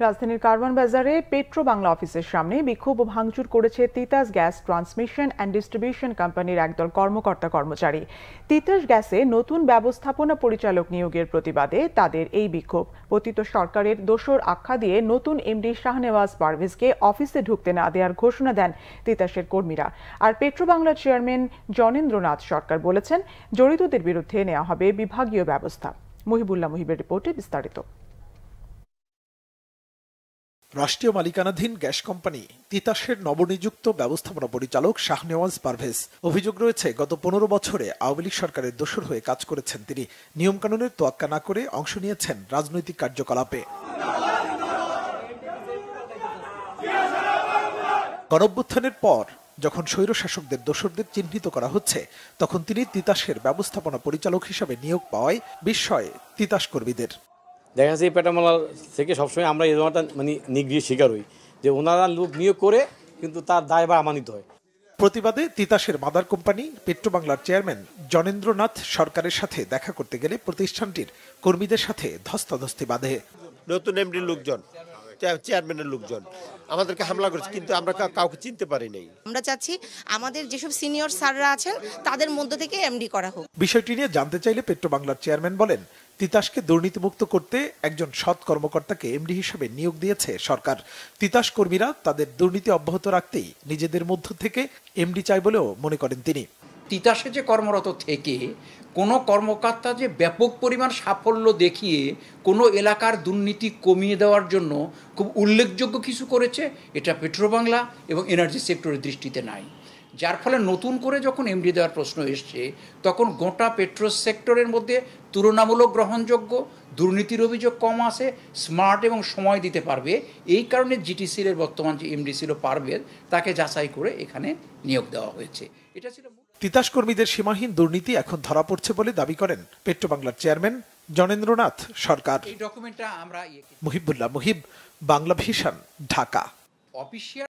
রাজধানীর কারওয়ান বাজারে পেট্রো বাংলা অফিসের সামনে বিক্ষোভ ও ভাঙচুর করেছে Titas gas transmission and distribution কোম্পানির একদল কর্মকর্তা কর্মচারী। তিতাস গ্যাসে নতুন ব্যবস্থাপনা পরিচালক নিয়োগের প্রতিবাদে তাদের এই বিক্ষোভ। পতিত সরকারের দোসর আখ্যা দিয়ে নতুন এমডি শাহনেওয়াজ পারভেজকে অফিসে ঢুকতে না দেওয়ার ঘোষণা দেন তিতাসের কর্মীরা। আর পেট্রো বাংলার চেয়ারম্যান জ্ঞানেন্দ্রনাথ সরকার বলেছেন, জড়িতদের বিরুদ্ধে নেওয়া হবে বিভাগীয় ব্যবস্থা। মুহিবুল্লাহ মুহিবের রিপোর্টে বিস্তারিত। রাষ্ট্রীয় মালিকানাধীন গ্যাস কোম্পানি তিতাসের নবনিযুক্ত ব্যবস্থাপনা পরিচালক শাহনেওয়াজ পারভেজ। অভিযোগ রয়েছে, গত 15 বছরে আওয়ামী লীগ সরকারের দোসর হয়ে কাজ করেছেন তিনি। নিয়মকানুনের তোয়াক্কা না করে অংশ নিয়েছেন রাজনৈতিক কার্যকলাপে। গণঅভ্যুত্থানের পর যখন স্বৈরশাসকদের দোসরদের চিহ্নিত করা হচ্ছে, তখন তিনি তিতাসের ব্যবস্থাপনা পরিচালক হিসেবে নিয়োগ পাওয়ায় বিস্ময় তিতাস কর্মীদের। দেখা যাচ্ছে এই পেটামালা থেকে সবসময় আমরা এই ধরনের নিগৃহ শিকার হই যে ওনারা লোক নিয়োগ করে কিন্তু তার দায়ভার আমানিত হয়। প্রতিবাদে তিতাসের মাদার কোম্পানি পেট্রো বাংলার চেয়ারম্যান জ্ঞানেন্দ্রনাথ সরকারের সাথে দেখা করতে গেলে প্রতিষ্ঠানটির কর্মীদের সাথে ধস্তাধস্তি বাঁধে। নতুন এমডির লোকজন, চেয়ারম্যানের লোকজন আমাদেরকে হামলা করেছে, কিন্তু আমরা কাউকে চিনতে পারি নাই। আমরা চাচ্ছি আমাদের যেসব সিনিয়র স্যাররা আছেন তাদের মধ্য থেকে এমডি করা হোক। বিষয়টি নিয়ে জানতে চাইলে পেট্রো বাংলার চেয়ারম্যান বলেন, তিতাসকে দুর্নীতিমুক্ত করতে একজন সৎ কর্মকর্তাকে এমডি হিসেবে নিয়োগ দিয়েছে সরকার। তিতাস কর্মীরা তাদের দুর্নীতি অব্যাহত রাখতেই নিজেদের মধ্য থেকে এমডি চাই বলেও মনে করেন তিনি। তিতাসে যে কর্মরত থেকে কোনো কর্মকর্তা যে ব্যাপক পরিমাণ সাফল্য দেখিয়ে কোনো এলাকার দুর্নীতি কমিয়ে দেওয়ার জন্য খুব উল্লেখযোগ্য কিছু করেছে, এটা পেট্রো বাংলা এবং এনার্জি সেক্টরের দৃষ্টিতে নাই। যার ফলে নতুন করে যখন এমডি দেওয়ার প্রশ্ন এসছে, তখন গোটা পেট্রো সেক্টরের মধ্যে তুলনামূলক গ্রহণযোগ্য, দুর্নীতির অভিযোগ কম আছে, স্মার্ট এবং সময় দিতে পারবে। এই কারণে জিটিসির বর্তমান যে এমডি ছিল পারভেজ, তাকে যাচাই করে এখানে নিয়োগ দেওয়া হয়েছে। এটা ছিল তিতাস কর্মীদের সীমাহীন দুর্নীতি এখন ধরা পড়ছে বলে দাবি করেন পেট্রো বাংলার চেয়ারম্যান জ্ঞানেন্দ্রনাথ সরকার। এই ডকুমেন্টটা আমরা মুহিবুল্লাহ মুহিব, বাংলা ভিশন, ঢাকা। অফিসিয়াল